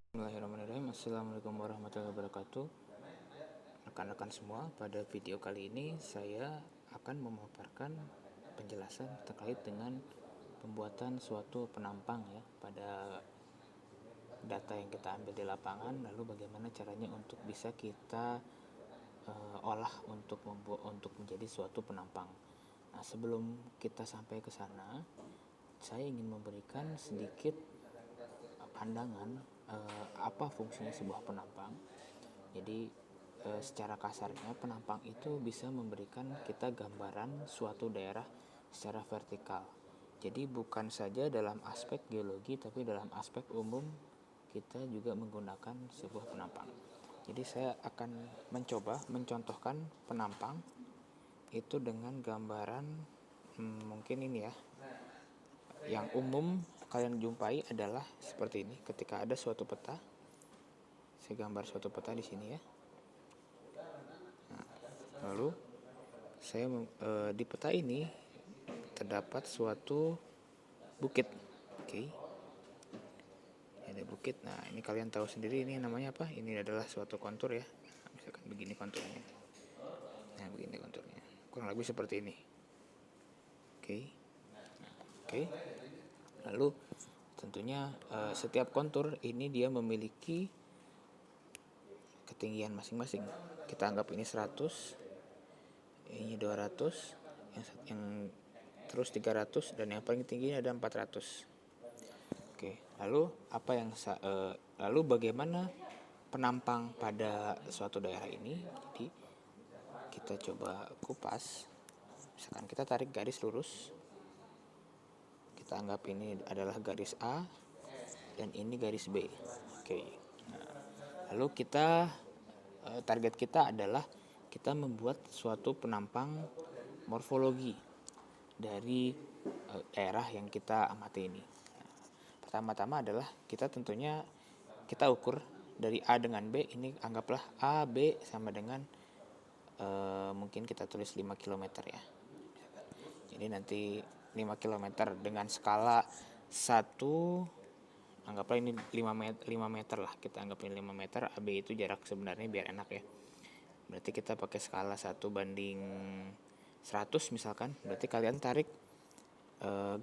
Bismillahirrahmanirrahim. Assalamualaikum warahmatullahi wabarakatuh. Rekan-rekan semua, pada video kali ini saya akan memaparkan penjelasan terkait dengan pembuatan suatu penampang ya pada data yang kita ambil di lapangan, lalu bagaimana caranya untuk bisa kita olah untuk menjadi suatu penampang. Nah, sebelum kita sampai ke sana, saya ingin memberikan sedikit pandangan apa fungsinya sebuah penampang. Jadi secara kasarnya penampang itu bisa memberikan kita gambaran suatu daerah secara vertikal. Jadi bukan saja dalam aspek geologi, tapi dalam aspek umum kita juga menggunakan sebuah penampang. Jadi saya akan mencoba mencontohkan penampang itu dengan gambaran mungkin ini ya. Yang umum kalian jumpai adalah seperti ini. Ketika ada suatu peta, saya gambar suatu peta di sini ya. Nah, lalu saya di peta ini terdapat suatu bukit. Oke. Ada bukit. Nah, ini kalian tahu sendiri ini namanya apa? Ini adalah suatu kontur ya. Nah, misalkan begini konturnya. Nah, begini konturnya. Kurang lebih seperti ini. Oke. Nah, oke. Lalu tentunya setiap kontur ini dia memiliki ketinggian masing-masing. Kita anggap ini 100, ini 200, yang terus 300, dan yang paling tinggi ada 400. Oke, lalu lalu bagaimana penampang pada suatu daerah ini? Jadi kita coba kupas. Misalkan kita tarik garis lurus. Kita anggap ini adalah garis A dan ini garis B. Oke. Nah, lalu target kita adalah kita membuat suatu penampang morfologi dari daerah yang kita amati ini. Nah, pertama-tama adalah kita ukur dari A dengan B, ini anggaplah A, B sama dengan mungkin kita tulis 5 km ya. Jadi nanti 5 km dengan skala 1, anggaplah ini 5 meter lah, kita anggap ini 5 meter. AB itu jarak sebenarnya biar enak ya. Berarti kita pakai skala 1:100 misalkan. Berarti kalian tarik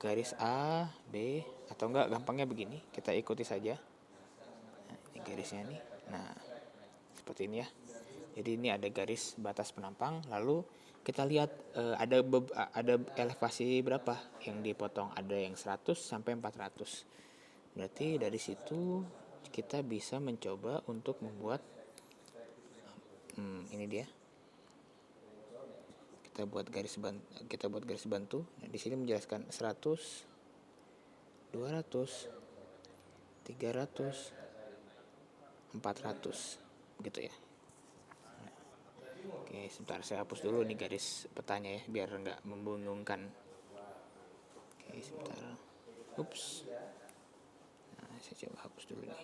garis A, B, atau enggak gampangnya begini, kita ikuti saja. Nah, ini garisnya nih. Nah, seperti ini ya. Jadi ini ada garis batas penampang, lalu kita lihat ada elevasi berapa yang dipotong, ada yang 100 sampai 400. Berarti dari situ kita bisa mencoba untuk membuat ini dia. Kita buat garis bantu. Nah, di sini menjelaskan 100, 200, 300, 400 gitu ya. Oke, sebentar saya hapus dulu nih garis petanya ya biar nggak membingungkan. Oke, sebentar. Ups. Nah, saya coba hapus dulu nih.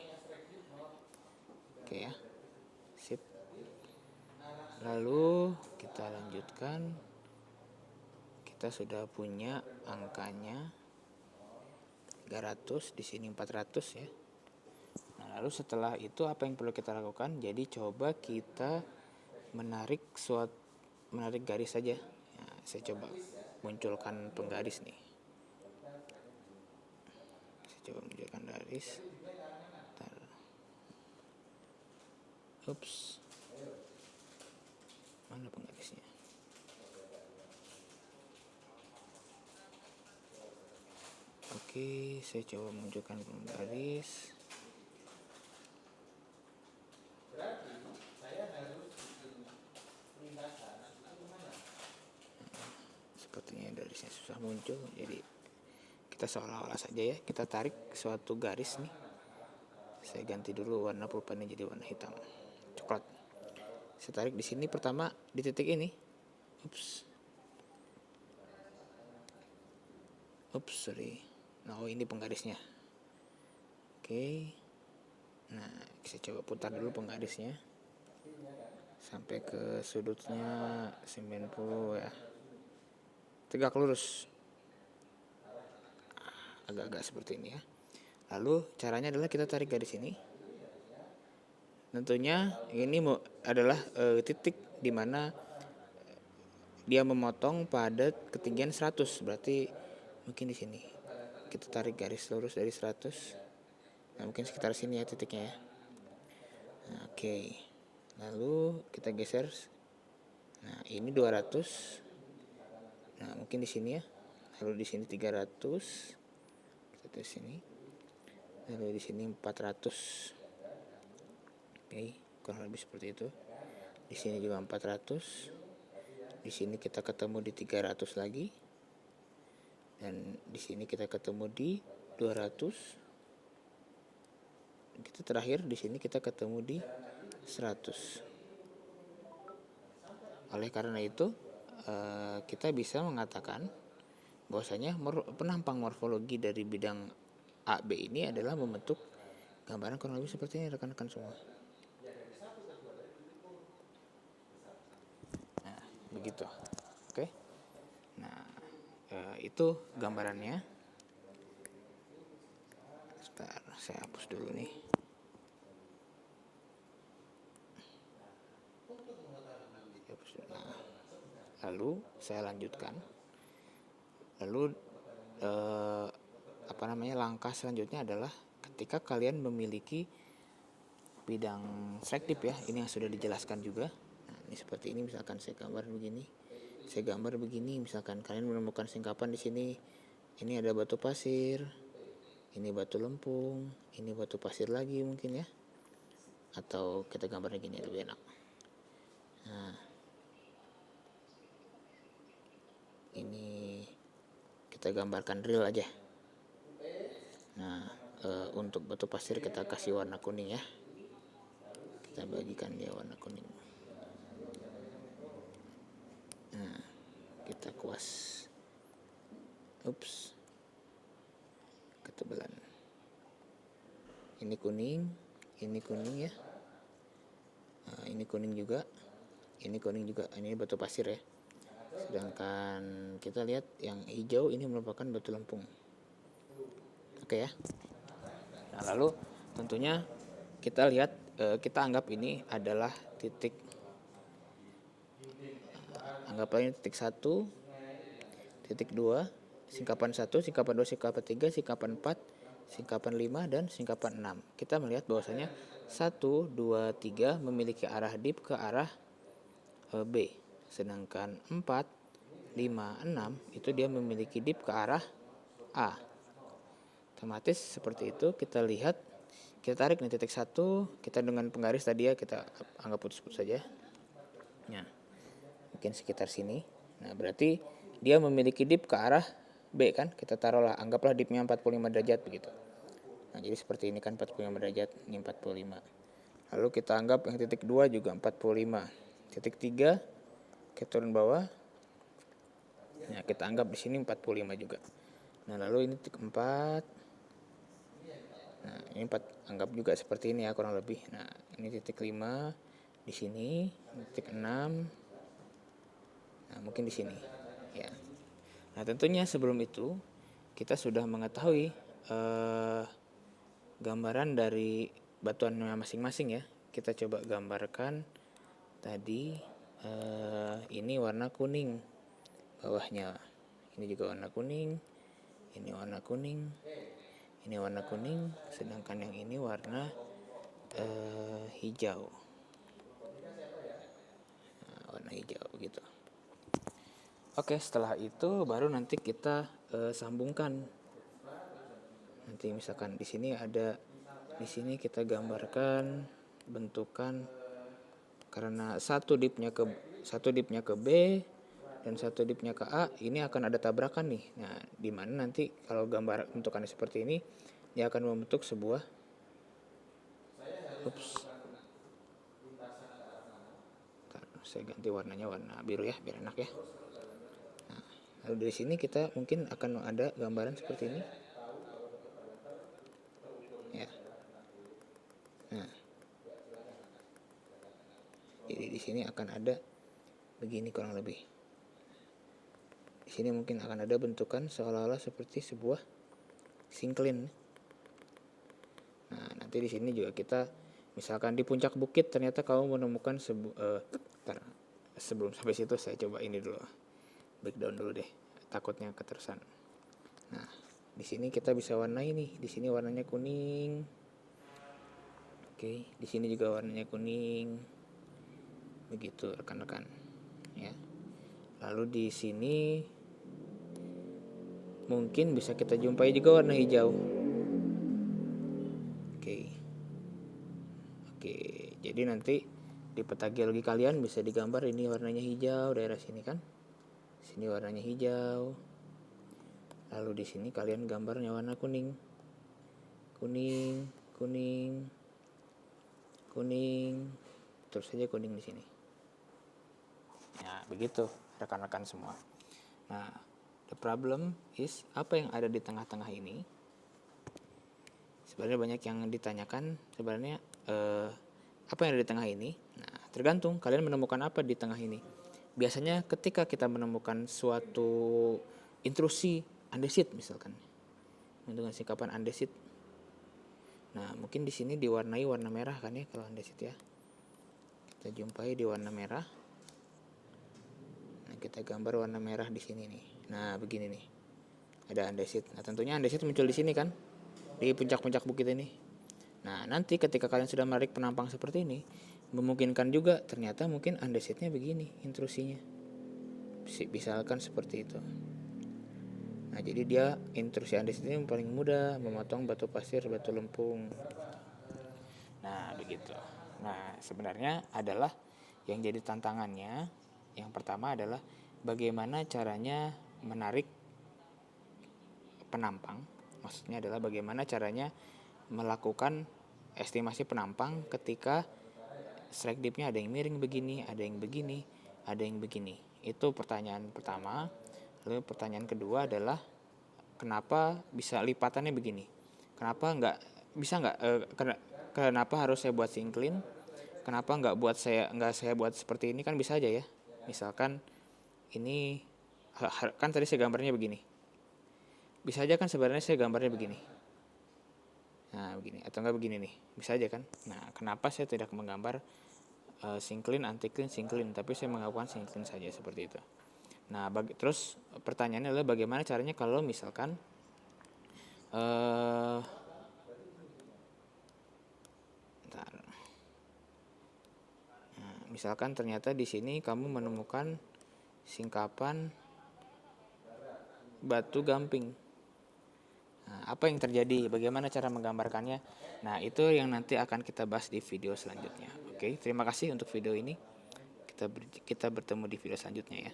Oke ya. Sip. Lalu kita lanjutkan. Kita sudah punya angkanya 300, di sini 400 ya. Nah, lalu setelah itu apa yang perlu kita lakukan? Jadi coba kita menarik garis saja. Nah, saya coba munculkan penggaris nih. Saya coba munculkan garis. Ups. Mana penggarisnya? Oke, saya coba munculkan penggaris. Sepertinya garisnya susah muncul, jadi kita seolah-olah saja ya, kita tarik suatu garis nih. Saya ganti dulu warna pulpennya jadi warna hitam coklat. Saya tarik di sini pertama di titik ini. Sorry. Nah, ini penggarisnya. Oke. Nah, saya coba putar dulu penggarisnya sampai ke sudutnya 90 ya. Tegak lurus. Agak-agak seperti ini ya. Lalu caranya adalah kita tarik garis ini. tentunya ini adalah titik di mana dia memotong pada ketinggian 100, berarti mungkin di sini kita tarik garis lurus dari 100. Nah, mungkin sekitar sini ya titiknya ya. Nah, oke. Lalu kita geser. Nah, ini 200. Nah, mungkin di sini ya. Lalu di sini 300. Kita di sini. Lalu di sini 400. Oke, kurang lebih seperti itu. Di sini juga 400. Di sini kita ketemu di 300 lagi. Dan di sini kita ketemu di 200. Kita terakhir di sini kita ketemu di 100. Oleh karena itu kita bisa mengatakan bahwasanya penampang morfologi dari bidang AB ini adalah membentuk gambaran kurang lebih seperti ini rekan-rekan semua. Nah, begitu. Oke. Nah, itu gambarannya. Sebentar, saya hapus dulu nih. Nah, lalu saya lanjutkan. Lalu langkah selanjutnya adalah ketika kalian memiliki bidang selektif ya, ini yang sudah dijelaskan juga. Nah, ini seperti ini, misalkan saya gambar begini, misalkan kalian menemukan singkapan di sini. Ini ada batu pasir, ini batu lempung, ini batu pasir lagi mungkin ya. Atau kita gambarnya gini lebih enak. Nah, ini kita gambarkan real aja. Nah, untuk batu pasir kita kasih warna kuning ya. Kita bagikan dia warna kuning. Nah, kita kuas. Ups, ketebalan. Ini kuning ya. Nah, ini kuning juga. Ini batu pasir ya. Sedangkan kita lihat yang hijau ini merupakan batu lempung. Oke ya. Nah, lalu tentunya kita lihat, kita anggap ini adalah titik. Anggaplah ini titik 1, titik 2, singkapan 1, singkapan 2, singkapan 3, singkapan 4, singkapan 5, dan singkapan 6. Kita melihat bahwasanya 1, 2, 3 memiliki arah dip ke arah B. Sedangkan 4, 5, 6 itu dia memiliki dip ke arah A. Otomatis seperti itu. Kita lihat, kita tarik nih titik 1, kita dengan penggaris tadi ya, kita anggap putus-putus saja. Nah, mungkin sekitar sini. Nah, berarti dia memiliki dip ke arah B kan. Kita taruhlah, anggaplah dipnya 45 derajat begitu. Nah, jadi seperti ini kan 45 derajat, ini 45. Lalu kita anggap yang titik 2 juga 45. Titik 3 kita turun bawah. Nah, kita anggap di sini 45 juga. Nah, lalu ini titik 4. Nah, ini 4, anggap juga seperti ini ya kurang lebih. Nah, ini titik 5 di sini, titik 6. Nah, mungkin di sini ya. Nah, tentunya sebelum itu kita sudah mengetahui gambaran dari batuannya masing-masing ya. Kita coba gambarkan tadi, ini warna kuning bawahnya, ini juga warna kuning, ini warna kuning, ini warna kuning, sedangkan yang ini warna hijau. Nah, warna hijau begitu. Oke, setelah itu baru nanti kita sambungkan. Nanti misalkan di sini kita gambarkan bentukan, karena satu dipnya ke B dan satu dipnya ke A, ini akan ada tabrakan nih. Nah, di mana nanti kalau gambar bentukannya seperti ini, dia akan membentuk sebuah saya ganti warnanya warna biru ya, biar enak ya. Nah, lalu dari sini kita mungkin akan ada gambaran seperti ini ya. Nah, jadi di sini akan ada begini kurang lebih. Di sini mungkin akan ada bentukan seolah-olah seperti sebuah singklin. Nah, nanti di sini juga kita Misalkan di puncak bukit ternyata kamu menemukan sebelum sampai situ saya coba ini dulu, breakdown dulu deh, takutnya keterusan. Nah, di sini kita bisa warnai nih. Di sini warnanya kuning. Oke, di sini juga warnanya kuning. Begitu rekan-rekan. Ya. Lalu di sini mungkin bisa kita jumpai juga warna hijau. Oke. Oke, jadi nanti di peta geologi kalian bisa digambar ini warnanya hijau daerah sini kan. Sini warnanya hijau. Lalu di sini kalian gambarnya warna kuning. Kuning, kuning, kuning. Terus saja kuning di sini. Nah, begitu rekan-rekan semua. Nah, the problem is apa yang ada di tengah-tengah ini? Sebenarnya banyak yang ditanyakan sebenarnya apa yang ada di tengah ini. Nah, tergantung kalian menemukan apa di tengah ini. Biasanya ketika kita menemukan suatu intrusi andesit misalkan, dengan singkapan andesit. Nah, mungkin di sini diwarnai warna merah kan ya kalau andesit ya. Kita jumpai di warna merah. Nah, kita gambar warna merah di sini nih. Nah, begini nih. Ada andesit. Nah, tentunya andesit muncul di sini kan, di puncak-puncak bukit ini. Nah, nanti ketika kalian sudah menarik penampang seperti ini, memungkinkan juga ternyata mungkin andesitnya begini intrusinya. Misalkan seperti itu. Nah, jadi dia intrusi andesit ini paling mudah memotong batu pasir, batu lempung. Nah, begitu. Nah, sebenarnya adalah yang jadi tantangannya, yang pertama adalah bagaimana caranya menarik penampang. Maksudnya adalah bagaimana caranya melakukan estimasi penampang ketika strike dipnya ada yang miring begini, ada yang begini, ada yang begini. Itu pertanyaan pertama. Lalu pertanyaan kedua adalah kenapa bisa lipatannya begini? Kenapa kenapa harus saya buat sinkline? Kenapa nggak saya buat seperti ini, kan bisa aja ya. Misalkan ini kan tadi saya gambarnya begini. Bisa aja kan sebenarnya saya gambarnya begini. Nah, begini atau enggak begini nih. Bisa aja kan. Nah, kenapa saya tidak menggambar syncline, anti-clean, syncline, tapi saya melakukan syncline saja seperti itu. Nah, terus pertanyaannya adalah bagaimana caranya kalau misalkan misalkan ternyata di sini kamu menemukan singkapan batu gamping. Nah, apa yang terjadi? Bagaimana cara menggambarkannya? Nah, itu yang nanti akan kita bahas di video selanjutnya. Oke, terima kasih untuk video ini. Kita bertemu di video selanjutnya ya.